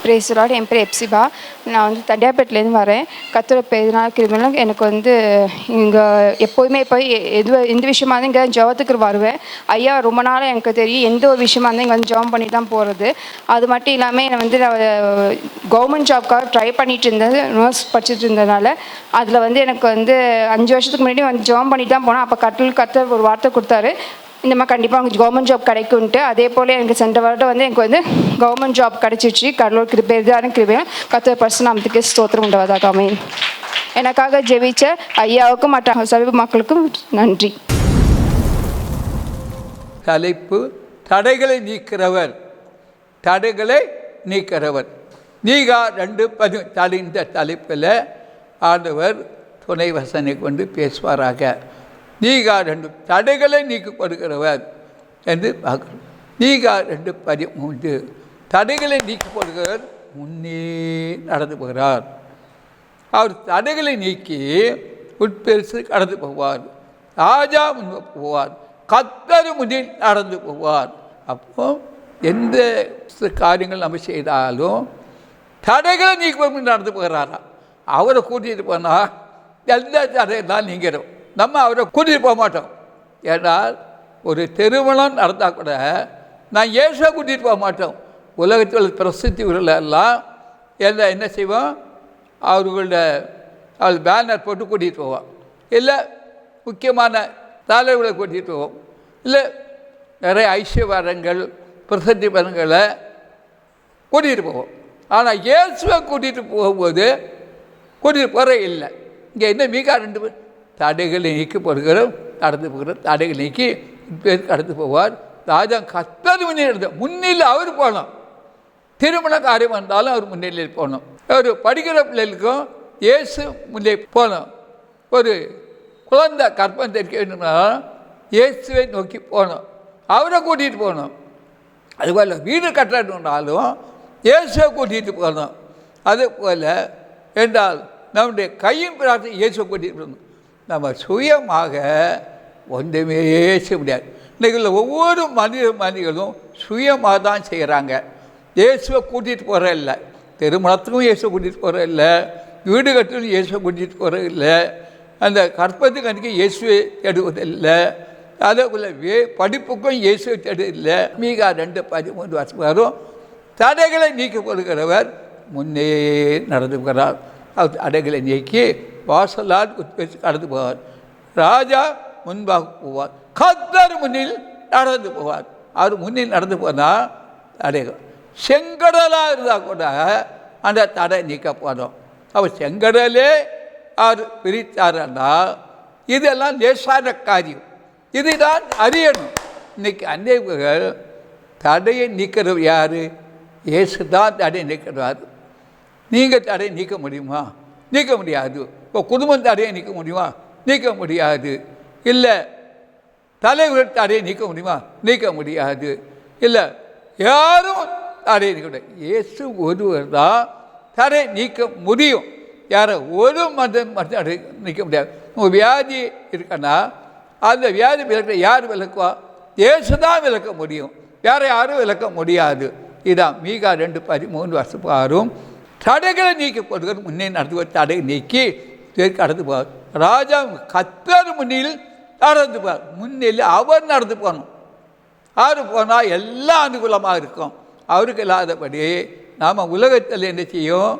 Brace Lord. என் பேர் எப்சிபா. நான் வந்து தண்டியார்பேட்லேருந்து வரேன். கர்த்தரோட பெருநாள் கிருபையினால எனக்கு வந்து இங்கே எப்போதுமே இப்போ எந்த விஷயமா இருந்தால் இங்கே ஜெபத்துக்கு வருவேன். ஐயா ரொம்ப நாள் எனக்கு தெரியும், எந்த ஒரு விஷயமா இருந்தால் இங்கே வந்து ஜெபம் பண்ணி தான் போகிறது. அது மட்டும் இல்லாமல் என்னை வந்து நான் கவர்மெண்ட் ஜாப்க்காக ட்ரை பண்ணிட்டு இருந்தேன், நர்ஸ் படிச்சுட்டு இருந்ததுனால. அதில் வந்து எனக்கு வந்து 5 வருஷத்துக்கு முன்னாடி வந்து ஜெபம் பண்ணி தான் போனேன். அப்போ கர்த்தர் ஒரு வார்த்தை கொடுத்தாரு, இந்த மாதிரி கண்டிப்பாக உங்களுக்கு கவர்மெண்ட் ஜாப் கிடைக்கும்ட்டு. அதே போல் எனக்கு சென்ற வருடம் வந்து எனக்கு வந்து கவர்மெண்ட் ஜாப் கிடைச்சிச்சு. கடலூர் கிருபை தான் கிருபையும் கர்த்தர் பரிசுநாமத்துக்கு ஸ்தோத்திரம் உண்டாவதாக. ஆமென். எனக்காக ஜெபிச்ச ஐயாவுக்கும் மற்ற சபை மக்களுக்கும் நன்றி. தலைப்பு தடைகளை நீக்கிறவர். தடைகளை நீக்கிறவர். நீகா 2:10 இந்த தலைப்பில் ஆண்டவர் துணை வசனை கொண்டு பேசுவாராக. நீகா 2 தடைகளை நீக்கப்படுகிறவர் என்று பார்க்கிறோம். நீகா 2:13 தடைகளை நீக்கப்படுகிறவர் முன்னே நடந்து போகிறார். அவர் தடைகளை நீக்கி உட்பெருசு கடந்து போவார். ராஜா முன் போவார். கர்த்தர் முன்னில் நடந்து போவார். அப்போ எந்த காரியங்கள் நம்ம செய்தாலும் தடைகளை நீக்க நடந்து போகிறாரா? அவரை கூட்டிகிட்டு போனால் எந்த தடையெல்லாம் நீங்கிறோம். நம்ம அவரை கூட்டிகிட்டு போக மாட்டோம். ஏன்னால் ஒரு திருமணம் நடந்தால் கூட நான் இயேசுவை கூட்டிகிட்டு போக மாட்டோம். உலகத்தில் பிரசித்தி எல்லாம் என்ன செய்வோம், அவள் பேனர் போட்டு கூட்டிகிட்டு போவோம். இல்லை முக்கியமான தலைவர்களை கூட்டிகிட்டு போவோம். இல்லை நிறைய ஐஸ்வர்யங்கள் பிரசித்தி பலன்களை கூட்டிகிட்டு போவோம். ஆனால் இயேசுவை கூட்டிகிட்டு போகும்போது கூட்டிகிட்டு போகிற இல்லை. இங்கே என்ன மீகா 2 தடைகளை நீக்கப்படுகிறோம், நடந்து போகிறோம். தடைகள் நீக்கி பேர் கடந்து போவார். ராஜா கர்த்தர் முன்னில் அவர் போனோம். திருமண காரியம் வந்தாலும் அவர் முன்னிலையில் போகணும். ஒரு படிக்கிற பிள்ளைகளுக்கும் இயேசு முன்னே போனோம். ஒரு குழந்தை கற்பம் தெரிவிக்க வேண்டும்னாலும் இயேசுவை நோக்கி போகணும், அவரை கூட்டிகிட்டு போகணும். அதுபோல் வீடு கட்டணுன்னாலும் இயேசுவை கூட்டிகிட்டு போகணும். அதுபோல் என்றால் நம்முடைய கையும் பிரார்த்தனை இயேசுவை கூட்டிகிட்டு போகணும். நம்ம சுயமாக ஒன்றுமே செய்ய முடியாது. இன்றைக்கு ஒவ்வொரு மனிதர்களும் சுயமாக தான் செய்கிறாங்க. இயேசுவை கூட்டிகிட்டு போகிற இல்லை. திருமணத்துக்கும் இயேசுவை கூட்டிகிட்டு போகிற இல்லை, வீடு கட்டணும் இயேசுவை கூட்டிகிட்டு போகிற இல்லை, அந்த கற்பத்துக்கு அன்றைக்கி இயேசுவை தேடுவதில்லை, அதேபோல் படிப்புக்கும் இயேசுவை தேடுவதில்லை. மீகா 2:13 வரும். தடைகளை நீக்கப்படுகிறவர் முன்னே நடந்து போகிறார். அவர் தடைகளை நீக்கி வாசலால் உட்பேசி கடந்து போவார். ராஜா முன்பாக போவார். கர்த்தர் முன்னில் நடந்து போவார். அவர் முன்னில் நடந்து போனால் தடைகள் செங்கடலாக இருந்தால் கூட அந்த தடை நீக்கப்படும். அவர் செங்கடலே அவர் பிரித்தார்னா இதெல்லாம் லேசான காரியம். இதுதான் அறியணும். இன்னைக்கு அநேகர்கள் தடையை நீக்கிறவர் யார்? இயேசு தான் தடையை நீக்கிறார். நீங்கள் தடையை நீக்க முடியுமா? நீக்க முடியாது. இப்போ குடும்பம் தடையை நீக்க முடியுமா? நீக்க முடியாது. இல்லை தலைவர் தடையை நீக்க முடியுமா? நீக்க முடியாது. இல்லை யாரும் தடையை நீக்க முடியாது. இயேசு ஒருவர் தான் தடை நீக்க முடியும். யாரை ஒரு மதம் தடை நீக்க முடியாது. உங்கள் வியாதி இருக்குன்னா அந்த வியாதி விளக்க யார் விளக்குவா? இயேசு தான் விளக்க முடியும், வேறு யாரும் விளக்க முடியாது. இதான் மீகா 2:13 தடைகளை நீக்கப்படுகிறது. முன்னே நடந்து தடை நீக்கி கடந்து போவார். ராஜா கர்த்தர் முன்னில் நடந்து போவார். முன்னில் அவர் நடந்து போகணும். அவர் போனால் எல்லாம் அனுகூலமாக இருக்கும். அவருக்கு இல்லாதபடி நாம் உலகத்தில் என்ன செய்யும்?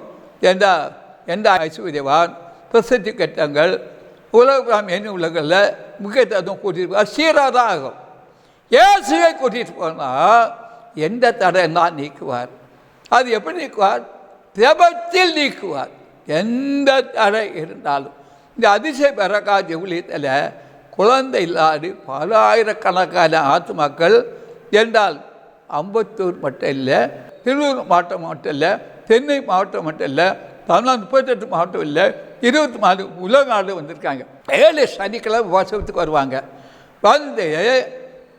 எந்த ஐஸ்வர்யவான் பிரசித்தி கட்டங்கள் உலகம் என்ன உலகில் முக்கியத்துவம் கூட்டிகிட்டு போவார். சீராக தான் ஆகும். இயேசுவை கூட்டிகிட்டு போனால் எந்த தடைன்னா நீக்குவார். அது எப்படி நீக்குவார்? ஜெபத்தில் நீக்குவார். எந்த தடை இருந்தாலும். இந்த அதிசய பெறக்கா ஜெபத்தில் குழந்தை இல்லாது பல ஆயிரக்கணக்கான ஆத்துமாக்கள் என்றால் அம்பத்தூர் மட்டும் இல்லை, திருவூர் மாவட்டம் மட்டும் இல்லை, சென்னை மாவட்டம் மட்டும் இல்லை, தமிழ்நாடு 38 மாவட்டம் இல்லை, 24 உலக நாடு வந்திருக்காங்க. 7 சனிக்கிழமை உபவாசத்துக்கு வருவாங்க. வந்து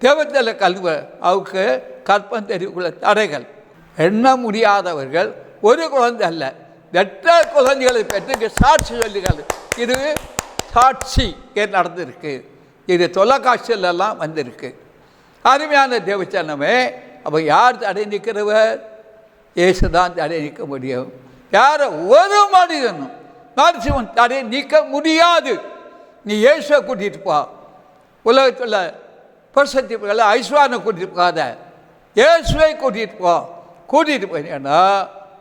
தேவத்தில் கல்வி அவருக்கு கற்பம் தெரிவிக்குள்ள தடைகள் எண்ண முடியாதவர்கள். ஒரு குழந்தை அல்ல, 8 குழந்தைகளை பெற்று சாட்சி சொல்லுங்கள். இது சாட்சி நடந்திருக்கு. இது தொலைக்காட்சியிலெல்லாம் வந்திருக்கு. அருமையான தேவச்சனமே. அப்போ யார் தடை நிற்கிறவர்? இயேசு தான் தடையை நீக்க முடியும். யாரை ஒரு மனிதனும் நரசிம்மன் தடையை நீக்க முடியாது. நீ இயேசுவை கூட்டிகிட்டு போ. உலகத்தில் பிரசத்திகளை ஐஸ்வர்யை கூட்டிகிட்டு போகாத, இயேசுவை கூட்டிகிட்டு போ. கூட்டிகிட்டு போனீங்கன்னா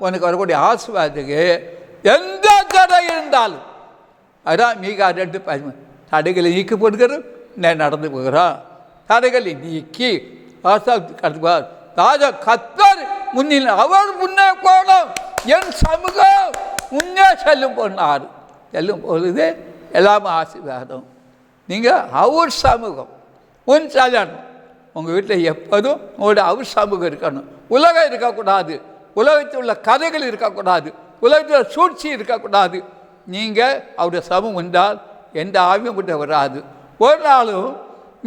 உனக்கு வரக்கூடிய ஆசீர்வாதத்துக்கு எந்த தடை இருந்தாலும் அதான் மீகா 2:13 தடைகளை நீக்கி போடுகிறோம், நான் நடந்து போகிறான். தடைகளை நீக்கி கடத்துவார். ராஜா கர்த்தர் முன்னில் அவர் முன்னே போனோம், என் சமூகம் முன்னே செல்லும் போனார். செல்லும் பொழுது எல்லாமே ஆசீர்வாதம். நீங்கள் அவர் சமூகம் உன் செல்லணும். உங்கள் வீட்டில் எப்போதும் உங்களோட அவர் சமூகம் இருக்கணும். உலகம் இருக்கக்கூடாது, உலகத்தில் உள்ள கதைகள் இருக்கக்கூடாது, உலகத்தில் சூழ்ச்சி இருக்கக்கூடாது. நீங்கள் அவருடைய சமூகம் என்றால் எந்த ஆவியும் விட்டு வராது. ஒரு நாளும்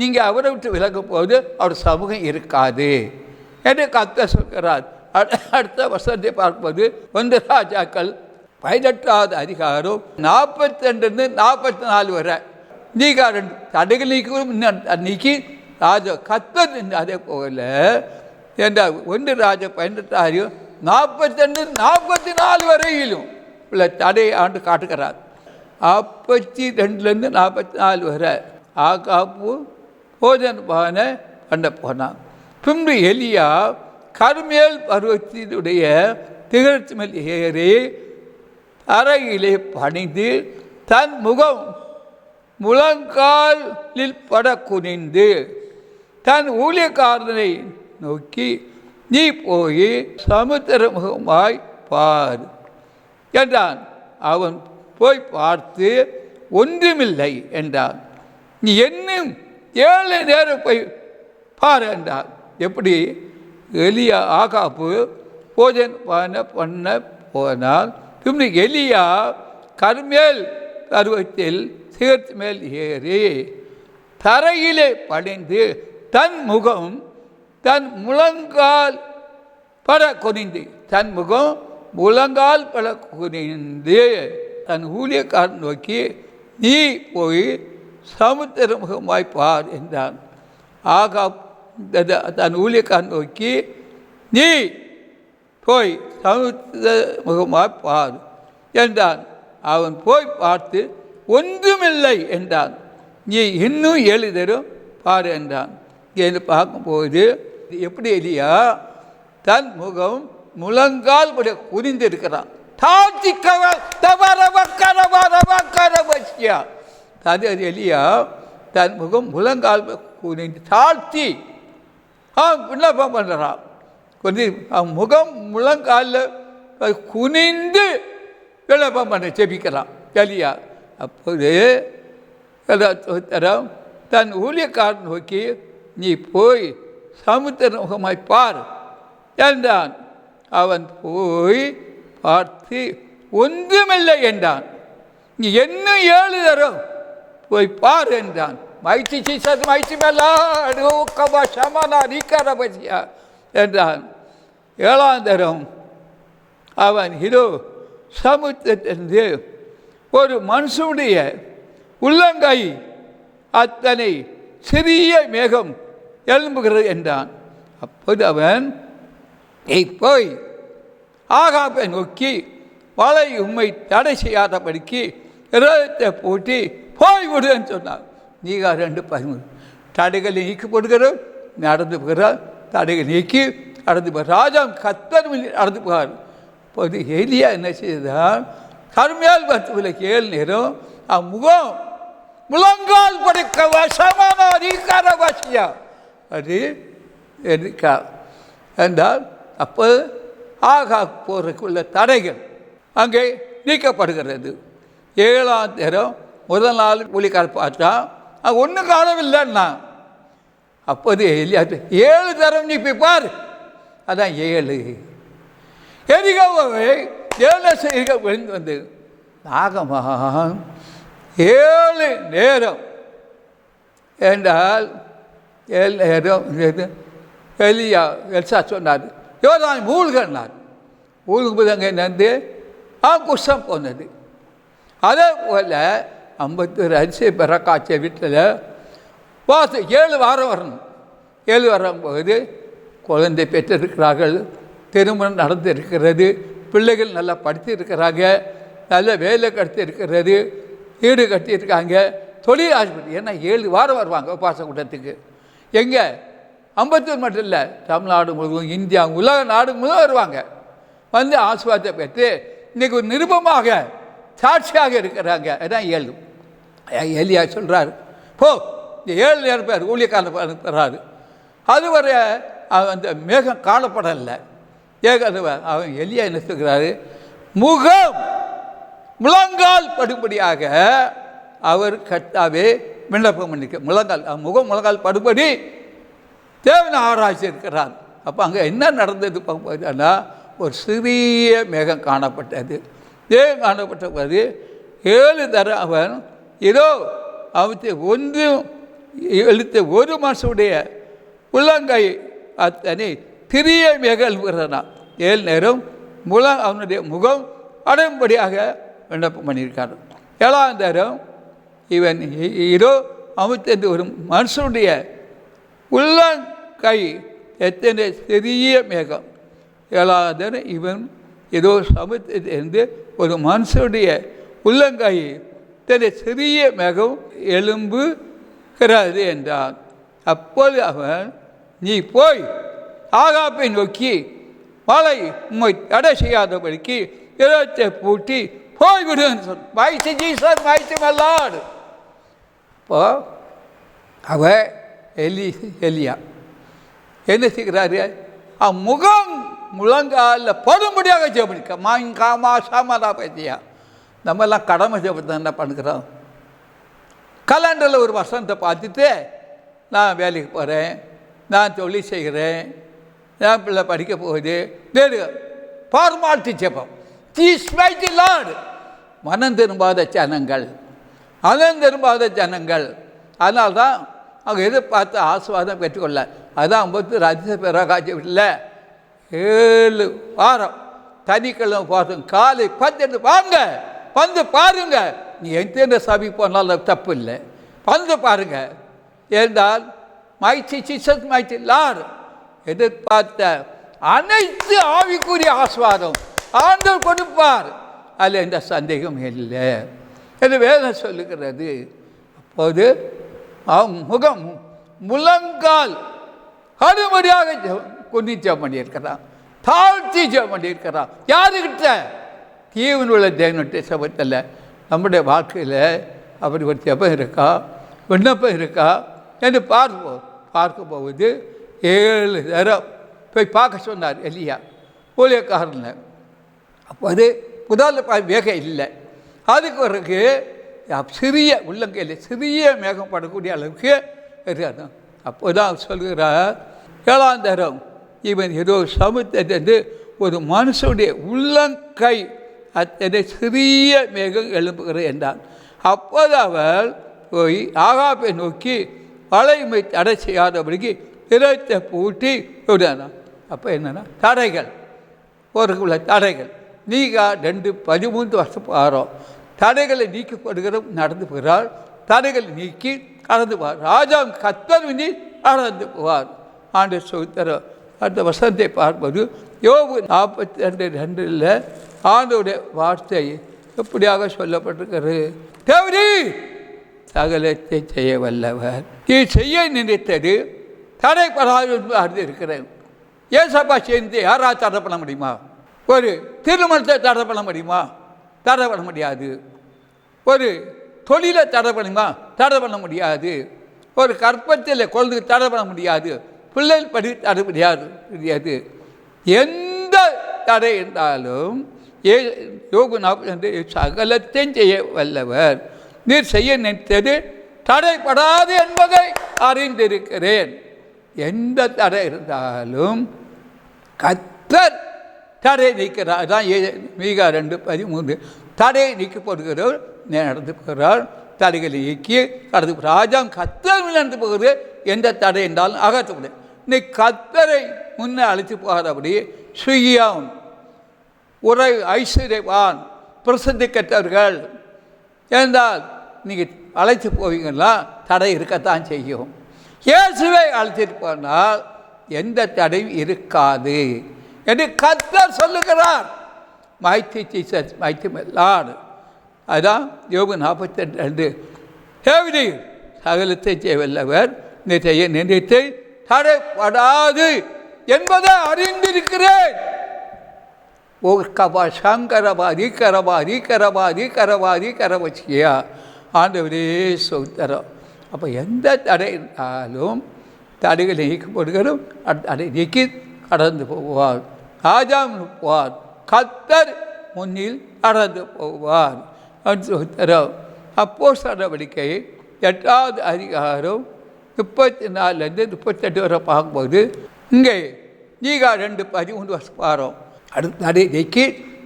நீங்கள் அவரை விட்டு விலகும் போது அவர் சமூகம் இருக்காது என்று கர்த்தர் சொல்கிறார். அடுத்த வசனத்தை பார்க்கும்போது 1 ராஜாக்கள் 18வது அதிகாரம் 42-44 வரை நீக்கா 2 தடைகள் நீக்கி ராஜா கர்த்தர் அதே போகல என்றால் 1 ராஜா 18:42-44 வரையிலும் உள்ள தடையை ஆண்டு காட்டுகிறார். 42-44 வரை ஆகாப்பு போஜன பானை பண்ண போனான். பின்பு எலியா கர்மேல் பருவத்தினுடைய திகழ்ச்சி மேல் ஏறி அறையிலே பணிந்து தன் முகம் முழங்காலில் பட குனிந்து தன் ஊழியக்காரனை நோக்கி, நீ போய் சமுத்திர முகமாய் பார் என்றான். அவன் போய் பார்த்து ஒன்றுமில்லை என்றான். நீ இன்னும் 7 நேரம் போய் பார் என்றான். எப்படி? எலியா ஆகாப்பு போஜன பண்ண போனால் பின்பு எலியா கர்மேல் பருவத்தில் சிகரத்து மேல் ஏறி தரையிலே பணிந்து தன் முகம் தன் முழங்கால் பட குனிந்து தன் முகம் முழங்கால் பட குனிந்து தன் ஊழியக்காரன் நோக்கி, நீ போய் சமுத்திர முகமாய் பார் என்றான். ஆகாப் தன் ஊழியக்காரன் நோக்கி, நீ போய் சமுத்திர முகமாய் பார் என்றான். அவன் போய் பார்த்து ஒன்றுமில்லை என்றான். நீ இன்னும் 7 தரம் பார் என்றான். என்று பார்க்கும்போது எப்படி எலியா தன் முகம் முழங்கால் குனிந்து இருக்கிறான். அது எலியா தன் முகம் முழங்கால் குனிந்து தாழ்த்தி விண்ணப்பம் பண்ணுறான். அவன் முகம் முழங்காலில் குனிந்து விண்ணப்பம் பண்ண செபிக்கிறான் எலியா. அப்போது தன் ஊழியக்காரன் நோக்கி, நீ போய் சமுத்திர முகமாய் பார் என்றான். அவன் போய் பார்த்து ஒன்றுமில்லை என்றான். நீ இன்னும் 7 தரம் போய் பார் என்றான். என்றான். 7ஆம் தரம் அவன் இதோ சமுத்திரத்திலிருந்து ஒரு மனுஷனுடைய உள்ளங்கை அத்தனை சிறிய மேகம் எழும்புகிறது என்றான். அப்போது அவன் போய் ஆகாபை நோக்கி, மழை உம்மை தடை செய்யாதபடிக்கு இரதத்தை பூட்டி போய்விடு என்று சொன்னான். நீகா 2:13 தடைகளை நீக்கி போடுகிறோம், நடந்து போகிறார். தடைகள் நீக்கி நடந்து போகிறார். ராஜா கர்த்தர் நடந்து போகிறார். இப்போது எலியா என்ன செய்தால் கர்மேல் பருவத்தில் 7 நேரம் முகம் முழங்கால் படைக்க வசமான அதிகார வாசியா அது இருக்கா என்றால் அப்போ ஆகா போறதுக்குள்ள தடைகள் அங்கே நீக்கப்படுகிறது. 7ஆம் தரம் முதல் நாள் ஊழியக்கார பார்த்தா அங்கே ஒன்றும் காணவில்லைன்னா அப்போது எலியா 7 தரம் நீ போய் பாரு. அதான் 7 எரிகாவை 7 விழுந்து வந்து நாகமான் 7 நேரம் என்றால் 7 நேரம் எலியா எல்சா சொன்னார், யோர்தான் மூழ்கினார். மூழ்கும்போது அங்கே நந்து குஷம் போனது. அதே போல் 51 அரிசி பிறக்காய்ச்ச வீட்டில் 7 வாரம் வரணும். 7 வரும்போது குழந்தை பெற்றிருக்கிறார்கள், திருமணம் நடந்து இருக்கிறது, பிள்ளைகள் நல்லா படித்து இருக்கிறாங்க, நல்ல வேலை கட்டி இருக்கிறது, வீடு கட்டியிருக்காங்க, தொழில் ஆஸ்பத்திரி. ஏன்னா 7 வாரம் வருவாங்க உபாச கூட்டத்துக்கு. எங்கே? அம்பத்தூர் மட்டும் இல்லை, தமிழ்நாடு முழுவதும், இந்தியா, உலக நாடு முழுவதும் வருவாங்க. வந்து ஆசீர்வாதத்தை பெற்று இன்றைக்கி ஒரு நிருபமாக சாட்சியாக இருக்கிறாங்க. அதான் 7. எலியா சொல்கிறார், போ இந்த 7 நேரம் பேர் ஊழியக்காரன் அனுப்புகிறாரு. அதுவரை அந்த மேகம் காணப்படலை. அவன் எலியா என்ன சொல்கிறாரு, முகம் முழங்கால் படுபடியாக அவர் கர்த்தாவே விண்ணப்பம் பண்ணிக்க. முழங்கால் படுபடி தேவனை ஆராய்ச்சி இருக்கிறார். அப்போ அங்கே என்ன நடந்தது பார்ப்பதுன்னா, ஒரு சிறிய மேகம் காணப்பட்டது. மேகம் காணப்பட்ட போது 7 தரம் அவன் ஏதோ அவற்றை ஒன்றும் எழுத்த ஒரு மனுஷனுடைய உள்ளங்கை அத்தனை திரிய மேகல்கிறானா 7 நேரம் அவனுடைய முகம் அடையும்படியாக விண்ணப்பம் பண்ணியிருக்காரு. 7ஆம் தரம் இவன் ஏதோ அமைத்த ஒரு மனுஷனுடைய உள்ளங்கை எத்தனை சிறிய மேகம். 7ஆம் தரம் இவன் ஏதோ சமத்திலிருந்து ஒரு மனுஷனுடைய உள்ளங்கை எத்தனை சிறிய மேகம் எழும்புகிறது என்றான். அப்போது அவன், நீ போய் ஆகாப்பை நோக்கி மழை உம்மை தடை செய்யாதபடிக்கு இடத்தை பூட்டி போய்விடுன்னு சொன்ன. மைத்து ஜீசஸ் மைத்து மல்லாடு. இப்போ அவ எலியா என்ன செய்கிறாரு, முகம் முழங்காலில் படும்படியாக ஜெபனிக்க மாங்காமா சாமாதா பற்றியா. நம்மெல்லாம் கடமை ஜெபத்தை என்ன பண்ணுறோம், கலண்டரில் ஒரு வசனத்தை பார்த்துட்டு நான் வேலைக்கு போகிறேன், நான் தொழில் செய்கிறேன், என் பிள்ளை படிக்க போகுது, ஃபார்மாலிட்டி ஜெபம். லார்டு மனம் திரும்பாத ஜனங்கள், அதனால்தான் அவங்க எதிர்பார்த்து ஆசீர்வாதம் பெற்றுக்கொள்ள. அதான் 50 ராஜ்யசபா காட்சி இல்லை 7 வாரம் தனிக்கிழமை பார்த்தோம். காலை 10 வாங்க வந்து பாருங்க. நீ எந்த சபை போனாலும் தப்பு இல்லை, வந்து பாருங்க. ஏன்றால் மைத்தி லார்டு எதிர்பார்த்த அனைத்து ஆவிக்குரிய ஆசீர்வாதம் ஆண்டவர் கொடுப்பார். அதில் எந்த சந்தேகம் இல்லை என்று வேதம் சொல்லுகிறது. அப்போது முகம் முழங்கால் அறுமடியாக கொண்டு ஜெபம் பண்ணியிருக்கிறான், தாழ்த்தி ஜெபம் பண்ணியிருக்கிறான். யாருக்கிட்ட? தீவன் உள்ள தேவனுடைய சபத்தில். நம்முடைய வாழ்க்கையில் அப்படி ஒரு ஜெபம் இருக்கா, விண்ணப்பம் இருக்கா என்று பார்க்க போவது 7 தரம் போய் பார்க்க சொன்னார் எலியா ஊழியக்காரன். அப்போது முதல்ல வேக இல்லை. அதுக்கு பிறகு சிறிய உள்ளங்கையில் சிறிய மேகம் படக்கூடிய அளவுக்கு இருக்காது. அப்போதான் சொல்கிறார் 7ஆம் தரம் இவன் ஏதோ சமுத்திரத்திலிருந்து ஒரு மனுஷனுடைய உள்ளங்கை அத்தனை சிறிய மேகம் எழும்புகிறது என்றான். அப்போது அவள் போய் ஆகாப்பை நோக்கி வளைமை தடை செய்யாதபடிக்கு இடத்தை பூட்டி விடானா. அப்போ என்னென்னா தடைகள், ஒரு தடைகள் நீங்கா 2-13 வருஷம் ஆறோம். தடைகளை நீக்கப்படுகிற நடந்து போகிறார், தடைகளை நீக்கி கடந்து போவார். ராஜா கர்த்தர் வினி நடந்து போவார். ஆண்டு சொல்லித்தர அந்த வசனத்தை பார்ப்பது யோபு 42:2 ஆண்டோடைய வார்த்தை எப்படியாக சொல்லப்பட்டிருக்கிறது. தேவரீ சகலத்தை செய்ய வல்லவர், நீ செய்ய நினைத்தது தடைப்படாது அறிந்து இருக்கிறேன். ஏசப்பா சேர்ந்து யாராவது தடை பண்ண முடியுமா? ஒரு திருமணத்தை தடை பண்ண முடியுமா? தடை பண்ண முடியாது. ஒரு தொழிலை தடை பண்ணுமா? தடை பண்ண முடியாது. ஒரு கற்பத்தில் குழந்தை தடை பண்ண முடியாது. பிள்ளைகள் படி தடை முடியாது. எந்த தடை என்றாலும் யோபு 42 சகலத்தையும் செய்ய வல்லவர், நீர் செய்ய நினைத்தது தடைப்படாது என்பதை அறிந்திருக்கிறேன். எந்த தடை இருந்தாலும் கர்த்தர் தடை நீக்கிறார். தான் மீகா 2:13 தடை நீக்கப்படுகிறவர் நடந்து போகிறார். தடைகளை நீக்கி கடந்து போகிறார். ராஜா கர்த்தர் நடந்து போகிறது. எந்த தடை என்றாலும் அகற்றப்படும். இன்னைக்கு கர்த்தரை முன்னே அழைத்து போகாதபடி சுயம் உரை ஐஸ்வர்யவான் பிரசித்தி கற்றவர்கள் என்றால் நீங்கள் அழைத்து போவீங்கன்னா தடை இருக்கத்தான் செய்யும். இயேசுவை அழைச்சிட்டு போனால் எந்த தடையும் இருக்காது. என்று கர்த்தர் சொல்லுகிறார். Meitei Jesus Meitei Lord. அதுதான் யோபு 42 எவ்ரி சகலத்தை செய்வல்லவர் செய்ய நினைத்து தடைப்படாது என்பதை அறிந்திருக்கிறேன். ஓ கபா சங்கரபாதி கரபாதி கரபாதி கரபாதி கரவச்சியா ஆண்டவரே சோதரம். அப்போ எந்த தடை இருந்தாலும் தடைகளை நீக்கப்படுகிறோம். தடை நீக்கி கடந்து போவார். ராஜா போவார். கர்த்தர் முன்னில் கடந்து போவார். சோதரம். அப்போஸ்தலர் நடவடிக்கை 8வது அதிகாரம் 34 38 வரை பார்க்கும்போது இங்கே நீகா 2:13 பாரோம். அடுத்த தடை நீக்கி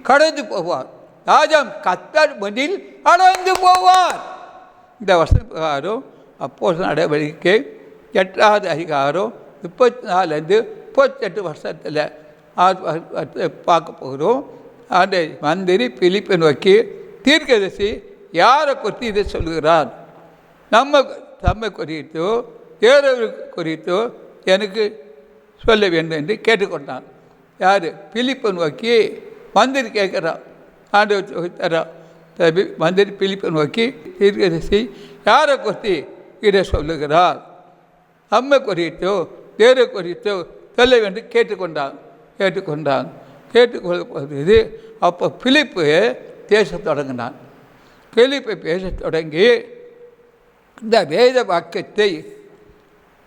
கடந்து போவார். ராஜா கர்த்தர் முன்னில் கடந்து போவார். இந்த வசனம் பிரகாரம் அப்போஸ்தலர் நடவடிக்கை 8வது அதிகாரம் 34 38 வருஷத்தில் பார்க்க போகிறோம். அந்த மந்திரி பிலிப்பை நோக்கி தீர்க்கதரிசி யாரை குறித்து இதை சொல்கிறார்? நம்மை குறித்தோ வேறொரு குறித்தோ எனக்கு சொல்ல வேண்டும் என்று கேட்டுக்கொண்டான். யார்? பிலிப்பை நோக்கி மந்திரி கேட்குறான். ஆண்டவர் மந்திரி பிலிப்பை நோக்கி தீர்க்கதரிசி யாரை குறித்து இதை சொல்லுகிறார்? நம்மை குறித்தோ வேறு குறித்தோ சொல்ல வேண்டும் கேட்டுக்கொண்டான். கேட்டுக்கொள்வது அப்போ பிலிப்பு பேசத் தொடங்கினான். பிலிப்பை பேசத் தொடங்கி இந்த வேத வாக்கியத்தை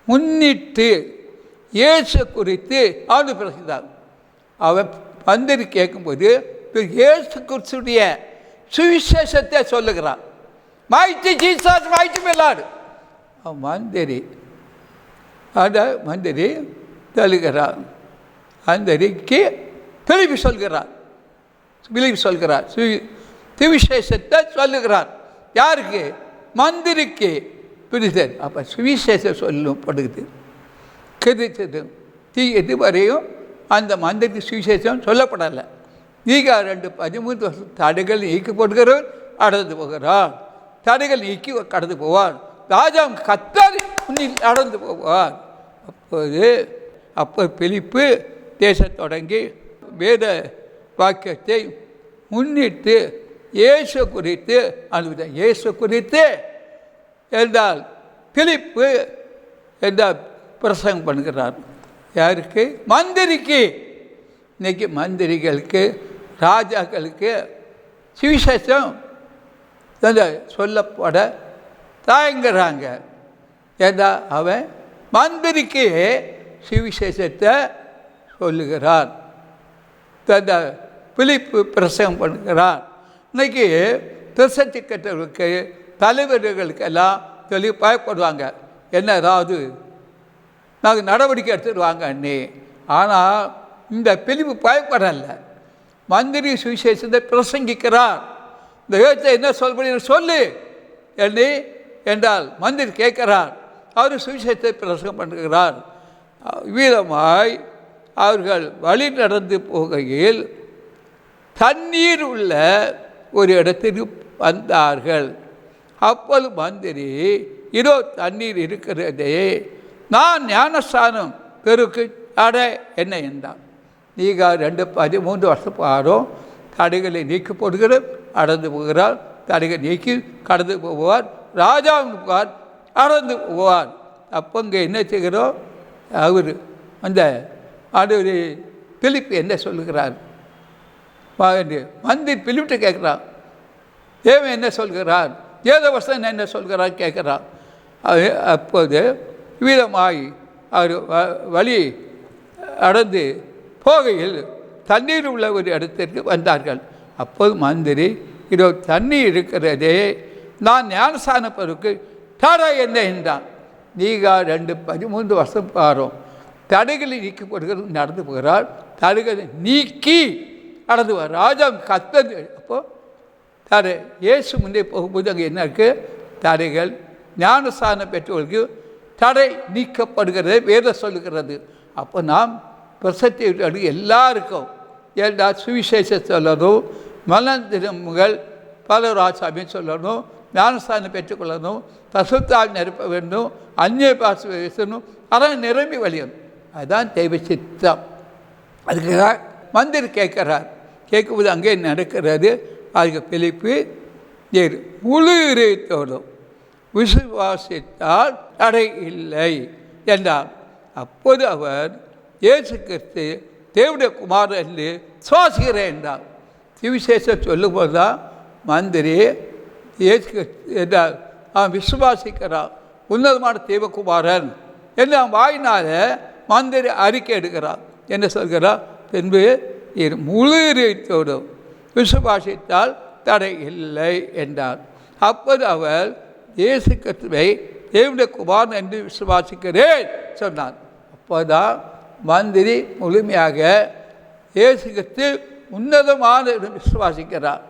முன்னிட்டு இயேசு குறித்து அவனு பேசினான். அவன் மந்திரி கேட்கும்போது இயேசு கிறிஸ்துடைய சுவிசேஷத்தை சொல்லுகிறான். Mighty Jesus mighty Lord. அவன் மந்திரி சொல்லுகிறான். மந்திரிக்கு பிலிப்பு சொல்கிறார். சுவிசேஷத்தை சொல்லுகிறார். யாருக்கு? மந்திரிக்கு. புரிதல். அப்போ சுவிசேஷம் சொல்லப்படுது. கிடைத்தது இதுவரையும் அந்த மந்திரிக்கு சுவிசேஷம் சொல்லப்படலை. நீகா 2:13 தடைகள் நீக்கப்படுகிறவர் கடந்து போகிறார். தடைகள் நீக்கி கடந்து போவார். ராஜா கர்த்தர் நடந்து போவார். அப்போ பிலிப்பு பேசத் தொடங்கி வேத வாக்கியத்தை முன்னிட்டு இயேசு குறித்து அனுப்பினார். இயேசு குறித்து என்றால் பிலிப்பு என்றால் பிரசங்கம் பண்ணுகிறார். யாருக்கு? மந்திரிக்கு. இன்றைக்கி மந்திரிகளுக்கு ராஜாக்களுக்கு சுவிசேஷம் சொல்லப்பட தயங்குறாங்க. ஏன்னா அவன் மந்திரிக்கு சுவிசேஷத்தை சொல்லுகிறார். பிலிப்பு பிரசங்கம் பண்ணுகிறார். இன்றைக்கி பிரசத்தி கட்டவர்களுக்கு தலைவர்களுக்கெல்லாம் சொல்லி பயப்படுவாங்க. என்ன ஏதாவது நாங்கள் நடவடிக்கை எடுத்துடுவாங்க அண்ணே. ஆனால் இந்த பிலிப்பு பயப்படலை. மந்திரி சுவிசேஷத்தை பிரசங்கிக்கிறார். இந்த யோகத்தை என்ன சொல்லு என்னை என்றால் மந்திரி கேட்கிறார். அவர் சுவிசேஷத்தை பிரசங்கம் பண்ணுகிறார். வீதமாய் அவர்கள் வழி நடந்து போகையில் தண்ணீர் உள்ள ஒரு இடத்திற்கு வந்தார்கள். அப்போது மந்திரி இதோ தண்ணீர் இருக்கிறதே, நான் ஞானஸ்தானம் பெருக்கு தடை என்ன என்றான். நீகா 2:13 பாரும். தடைகளை நீக்கப்படுகிற அடர்ந்து போகிறார். தடைகள் நீக்கி கடந்து போவார். ராஜாவுக்கு அடர்ந்து போவார். அப்போ இங்கே என்ன செய்கிறோம்? அவர் அந்த ஆண்டவர் பிலிப்பு என்ன சொல்லுகிறார்? மந்திரி பிலிப்பிட்ட கேட்குறான். தேவன் என்ன சொல்கிறார்? ஏதோ வருஷம் என்ன சொல்கிறார் கேட்குறான். அப்போது வீதமாய் அவர் வழி அடர்ந்து போகையில் தண்ணீர் உள்ள ஒரு இடத்திற்கு வந்தார்கள். அப்போது மந்திரி இதோ தண்ணீர் இருக்கிறதே, நான் ஞானஸ்தானம் பெருக்கு தடை என்ன என்றான். நீகா 2:13 பாரும். தடைகளை நீக்கப்படுகிறது நடந்து போகிறார். தடைகளை நீக்கி நடந்து போகிறார். ராஜா கத்தது. அப்போது தடை இயேசு முன்னே போகும்போது அங்கே என்ன இருக்குது? தடைகள் ஞானஸ்தானம் பெற்றவர்களுக்கு தடை நீக்கப்படுகிறது வேதம் சொல்லுகிறது. அப்போ நாம் பிரசத்தி எல்லாருக்கும் எல்லா சுவிசேஷம் சொல்லணும், மலந்திரமுகள் பலராசாமியும் சொல்லணும், ஞானஸ்தானம் பெற்றுக்கொள்ளணும், பசுத்தால் நிரப்ப வேண்டும், அந்நிய பாச பேசணும், அதான் நிரம்பி வழியணும். அதுதான் தெய்வ சித்தம். அதுக்காக மந்திரி கேட்குறார். கேட்கும்போது அங்கே நடக்கிறது. அதுக்கு பிலிப்பு முழு இதயத்தோடும் விசுவாசித்தால் தடை இல்லை என்றார். அப்போது அவர் இயேசு கிறிஸ்து தேவனுடைய குமாரன் என்று சுவாசிக்கிறேன் என்றார். சுவிசேஷம் சொல்லும்போது தான் மந்திரி இயேசு கிறிஸ்து என்றார். அவன் விசுவாசிக்கிறான் உன்னதமான தேவகுமாரன் என்று அவன் வாயினால் மந்திரி அறிக்கை எடுக்கிறான். என்ன சொல்கிறார்? பின்பு முழு இதயத்தோடும் விசுவாசித்தால் தடை இல்லை என்றார். அப்போது அவர் இயேசு கிறிஸ்துவை தேவனுடைய குமாரன் என்று விசுவாசிக்கிறேன் சொன்னார். அப்போதான் மந்திரி முழுமையாக இயேசு கிறிஸ்து உன்னதமான விசுவாசிக்கிறார்.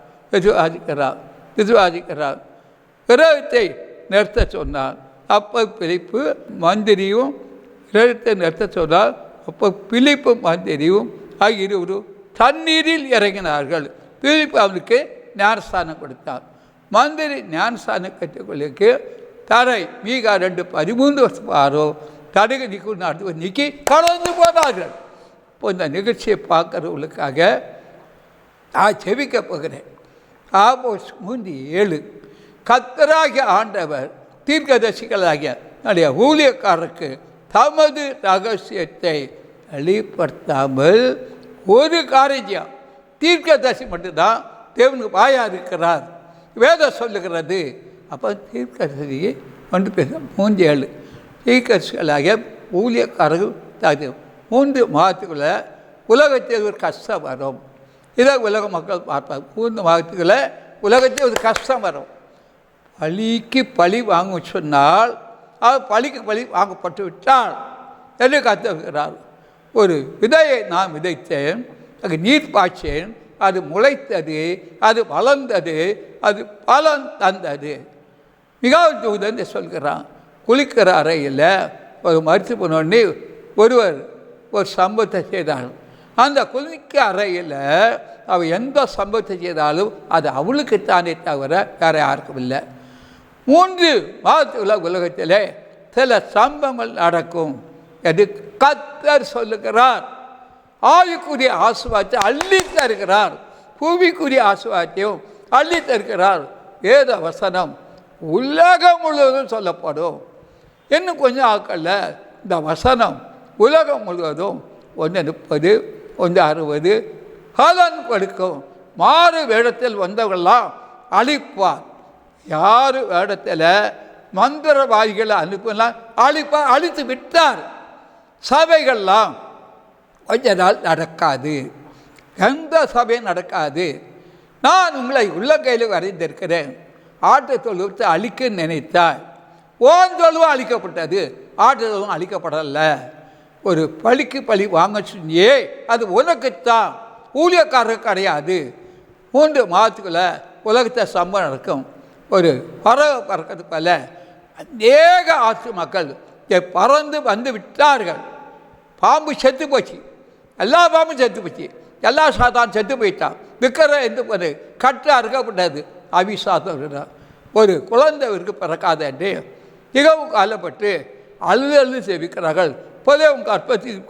கிரகத்தை நிறுத்த சொன்னார். அப்போ பிலிப்பு மந்திரியும் கிரகத்தை நிறுத்த சொன்னார். அப்போ பிலிப்பு மந்திரியும் ஆகியோரும் தண்ணீரில் இறங்கினார்கள். பிலிப்பு அவனுக்கு ஞானஸ்தானம் கொடுத்தார். மந்திரி ஞானஸ்தானம் கற்றுக்கொள்ளுக்கு தரை மீகா 2:13 வருஷம் தடுகு நீக்கி கடந்து போனார்கள். இப்போ இந்த நிகழ்ச்சியை பார்க்குறவங்களுக்காக நான் செவிக்க போகிறேன். ஆமோஸ் 3:7 கர்த்தராகிய ஆண்டவர் தீர்க்கதரிசிகளாகிய நம்முடைய ஊழியக்காரருக்கு தமது ரகசியத்தை வெளிப்படுத்தாமல் ஒரு காரியம் தீர்க்கதரிசி மட்டும்தான் தேவனுக்கு வாயா இருக்கிறார். வேதம் சொல்லுகிறது. அப்போ தீர்க்கதரிசி 3:7 தீர்க்கதரிசிகளாகிய ஊழியக்காரர்கள் 3 மாதத்துக்குள்ளே உலகத்தில் ஒரு கஷ்டம் வரும். இதை உலக மக்கள் பார்ப்பாங்க. 3 மாதத்துக்குள்ளே உலகத்தில் ஒரு கஷ்டம் வரும். பழிக்கு பழி வாங்க சொன்னால் அது பழிக்கு பழி வாங்கப்பட்டு விட்டால் என்று கற்றுக்கிறார். ஒரு விதையை நான் விதைத்தேன், அது நீர் பாய்ச்சேன், அது முளைத்தது, அது வளர்ந்தது, அது பலன் தந்தது. மிகவும் தூதன் சொல்கிறான். குளிக்கிற அறையில் ஒரு மருத்துவ பண்ணி ஒருவர் ஒரு சம்பவத்தை செய்தாள். அந்த குளிக்க அறையில் அவள் எந்த சம்பவத்தை செய்தாலும் அது அவளுக்குத்தானே தவிர வேறு யாருக்கும் இல்லை. 3 மாதத்துக்குள்ள உலகத்தில் சில சம்பவங்கள் நடக்கும் என்று கர்த்தர் சொல்லுகிறார். ஆவிக்குரிய ஆசீர்வாதத்தை அள்ளி தருகிறார். பூமிக்குரிய ஆசீர்வாதத்தையும் அள்ளி தருகிறார். வேத வசனம் உலகம் முழுவதும் சொல்லப்படும். இன்னும் கொஞ்சம் ஆக்கல்ல இந்த வசனம் உலகம் முழுவதும் 1:30 1:60 பலன் கொடுக்கும். மாறு வேடத்தில் வந்தவர்கள்லாம் அழிப்பார். யார் வேடத்தில் மந்திரவாதிகளை அனுப்பலாம் அழிப்பார். அழித்து விட்டார். சபைகள்லாம் கொஞ்ச நாள் நடக்காது. எந்த சபையும் நடக்காது. நான் உங்களை உள்ளங்கையில் வரைந்திருக்கிறேன். ஆட்டு தொழுவத்தை அழிக்க நினைத்தாய். ஓன் தொழுவும் அழிக்கப்பட்டது, ஆட்டு தொழுவும் அழிக்கப்படலை. ஒரு பழிக்கு பழி வாங்க சொன்னியே அது உனக்குத்தான், ஊழியக்காரருக்கு கிடையாது. 3 மாதத்துக்குள்ள உலகத்தை சம்பவம் நடக்கும். ஒரு பறவை பறக்கிறது போல அநேக ஆற்று மக்கள் பறந்து வந்து விட்டார்கள். பாம்பு செத்து போச்சு, எல்லா பாம்பும் செத்து போச்சு, எல்லா சாத்தான் செத்து போயிட்டான். விற்கிற எந்த ஒரு கட்டு அறுக்கப்பட்டது. அவிசாதம் ஒரு குழந்தைக்கு பிறக்காத என்று மிகவும் காலப்பட்டு அழுது செவிக்கிறார்கள். புதவும் கற்பத்தில்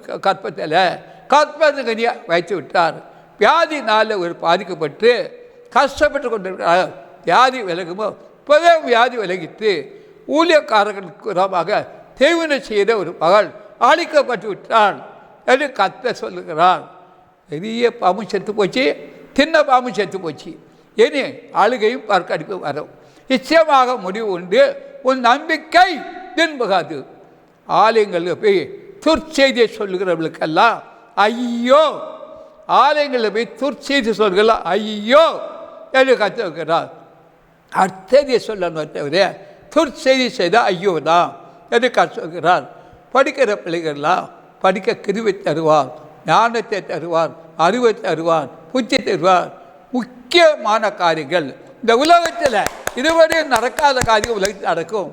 கற்பனை வைத்து விட்டார். வியாதி நாளில் ஒரு பாதிக்கப்பட்டு கஷ்டப்பட்டு கொண்டிருக்கிறார்கள். வியாதி விலகுமோ புதவும் வியாதி விலகிட்டு ஊழியக்காரர்களுக்கு உரமாக தேவினை செய்த ஒரு மகள் அழிக்கப்பட்டு விட்டாள் என்று கர்த்தர் சொல்லுகிறார். பெரிய பாம்பு செத்து போச்சு, சின்ன பாம்பு செத்து போச்சு. இனி அழுகையும் பற்கடிப்பு வரும். நிச்சயமாக முடிவு உண்டு. உன் நம்பிக்கை தின்பகாது. ஆலயங்களில் போய் துர்ச்செய்தியை சொல்லுகிறவர்களுக்கெல்லாம் ஐயோ. ஆலயங்களில் போய் துர்ச்செய்தி சொல்கிறார் ஐயோ என்று கற்றுக்கிறார். அர்த்ததியை சொல்லணும் தவிர துர்ச்செய்தி செய்தால் ஐயோ தான் என்று கற்றுக்கிறார். படிக்கிற பிள்ளைகள்லாம் படிக்க கிருவை தருவார், ஞானத்தை தருவார், அறிவை தருவார், புத்தி தருவார். முக்கியமான காரியங்கள் இந்த உலகத்தில் இதுவரையும் நடக்காத காரியம் உலகத்தில் நடக்கும்.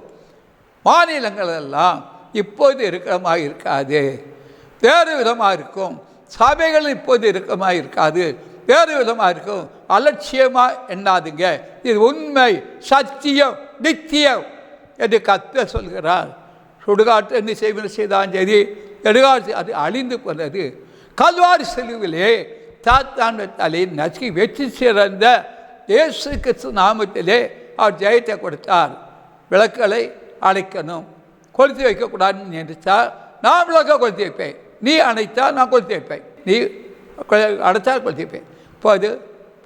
மாநிலங்கள் எல்லாம் இப்போது இருக்கிறமாக இருக்காது, வேறு விதமாக இருக்கும். சபைகள் இப்போது இருக்கமாக இருக்காது, வேறு விதமாக இருக்கும். அலட்சியமாக எண்ணாதுங்க. இது உண்மை, சத்தியம், நித்தியம் என்று கர்த்தர் சொல்கிறார். சுடுகாட்டு என்ன செய்தாலும் சரி, எடுகாட்டு அது அழிந்து போனது. கல்வாரி சிலுவிலே சாத்தான் தலையை நசுக்கி வெற்றி சிறந்த இயேசு கிறிஸ்து நாமத்திலே அவர் ஜெயத்தை கொடுத்தார். விளக்குகளை அணைக்கணும், கொளுத்தி வைக்கக்கூடாதுன்னு நினைத்தால் நான் விளக்க கொளுத்தி வைப்பேன், நீ அணைத்தால் நான் கொளுத்தி வைப்பேன், நீ அடைத்தால் கொளுத்தி வைப்பேன். இப்போ அது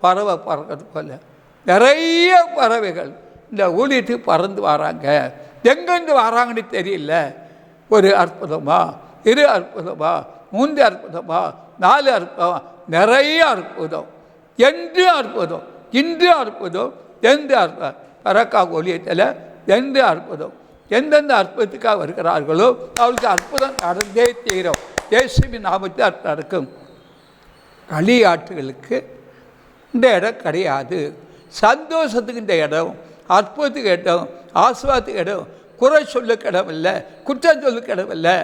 பறவை பறக்கிறது போல நிறைய பறவைகள் இந்த ஊழியத்துக்கு பறந்து வராங்க. எங்கேருந்து வராங்கன்னு தெரியல. ஒரு அற்புதமா, இரு அற்புதமா, 3 அற்புதமா, 4 அற்புதம், நிறைய அற்புதம், என்று அற்புதம், இன்று அற்புதம், எந்த அற்புதம் பறக்கா ஊழியத்தில் எந்த அற்புதம், எந்தெந்த அற்புதத்துக்காக வருகிறார்களோ அவருக்கு அற்புதம் நடந்தே தீரும். இயேசுவின் நாமத்தில் அற்புதம் நடக்கும். களியாட்டுகளுக்கு இந்த இடம் கிடையாது. சந்தோஷத்துக்கு இந்த இடம், அற்புதத்துக்கு இடம், ஆசீர்வாதத்துக்கு இடம், குறை சொல்லுக்கு இடம் இல்லை, குற்றம் சொல்லுக்கு இடம் இல்லை.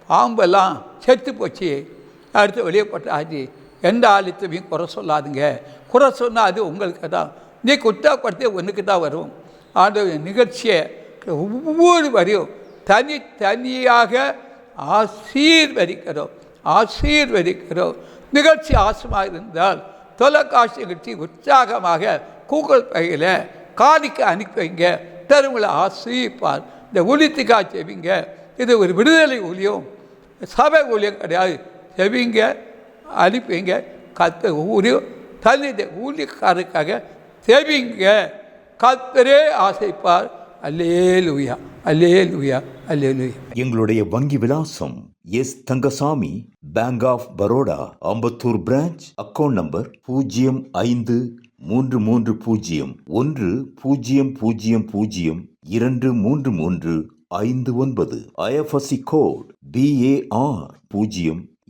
பாம்பெல்லாம் செத்து போச்சு, அடுத்து வெளியே போட்டாச்சு. எந்த ஆலயத்தையும் குறை சொல்லாதுங்க. குறை சொன்னால் அது உங்களுக்கு தான், நீ குற்றப்படுத்தி ஒன்றுக்கு தான் வரும். ஆண்டவர் நிகழ்ச்சியை ஒவ்வொரு வரையும் தனித்தனியாக ஆசீர்வதிக்கிறோம். நிகழ்ச்சி ஆசமாக இருந்தால் தொலைக்காட்சி நிகழ்ச்சி உற்சாகமாக கூகுள் பையில் காணிக்க அனுப்பி வைங்க, தருமலை ஆசீர்வார். இந்த ஊழியத்துக்காக செவிங்க. இது ஒரு விடுதலை ஊழியம், சபை ஊழியம் கிடையாது. செவிங்க, அனுப்பிங்க. கத்த ஊழியம் தனி ஊழியக்காரருக்காக செவிங்க. கத்தரே ஆசைப்பார். அல்லேலூயா, அல்லேலூயா, அல்லேலூயா. எங்களுடைய வங்கி விலாசம் S Thangasamy, bank of Baroda, Ambattur branch. Account number 05330100023359. IFSC code BAR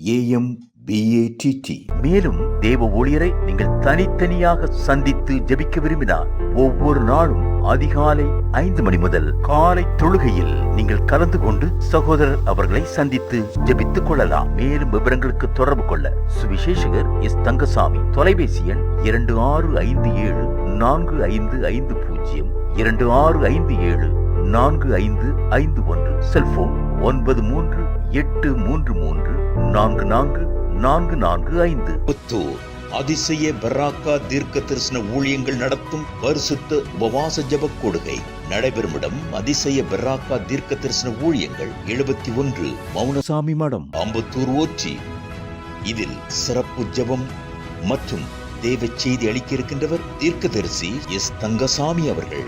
0AMBATT. மேலும் தேவ ஊழியரை நீங்கள் தனித்தனியாக சந்தித்து ஜெபிக்க விரும்பினார் ஒவ்வொரு நாளும் அதிகாலை 5 மணி முதல் காலை தொழுகையில் நீங்கள் கலந்து கொண்டு சகோதரர் அவர்களை சந்தித்து ஜெபித்துக் கொள்ளலாம். மேலும் விவரங்களுக்கு தொடர்பு கொள்ள சுவிசேஷகர் எஸ் தங்கசாமி, தொலைபேசி எண் 26574550, 26574551, செல்போன் 9383344445. புத்தூர் அதிசய பராக்கா தீர்க்க தரிசன ஊழியங்கள் நடத்தும் பரிசுத்த உபவாச ஜெப கொடுகை நடைபெறும் இடம் அதிசய பராக்கா தீர்க்க தரிசன ஊழியங்கள் 71 மௌனசாமி மடம், அம்பத்தூர் ஓச்சி. இதில் சிறப்பு ஜெபம் மற்றும் தேவ செய்தி அளிக்க இருக்கின்றவர் தீர்க்கதரிசி எஸ் தங்கசாமி அவர்கள்.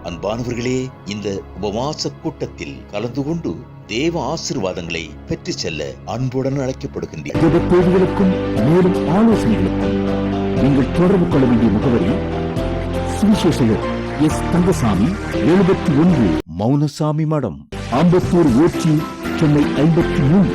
அன்பானவர்களே, இந்த உபவாச கூட்டத்தில் கலந்து கொண்டு தேவ ஆசீர்வாதங்களை பெற்று செல்ல அன்புடன் அழைக்கப்படுகின்றீர்கள். மேலும் ஆலோசனைகளுக்கும் நீங்கள் தொடர்பு கொள்ள வேண்டிய முகவரி சுவிசேஷகர் எஸ் தங்கசாமி, 71 மௌனசாமி மடம், அம்பத்தூர் ஓச்சி, சென்னை 53.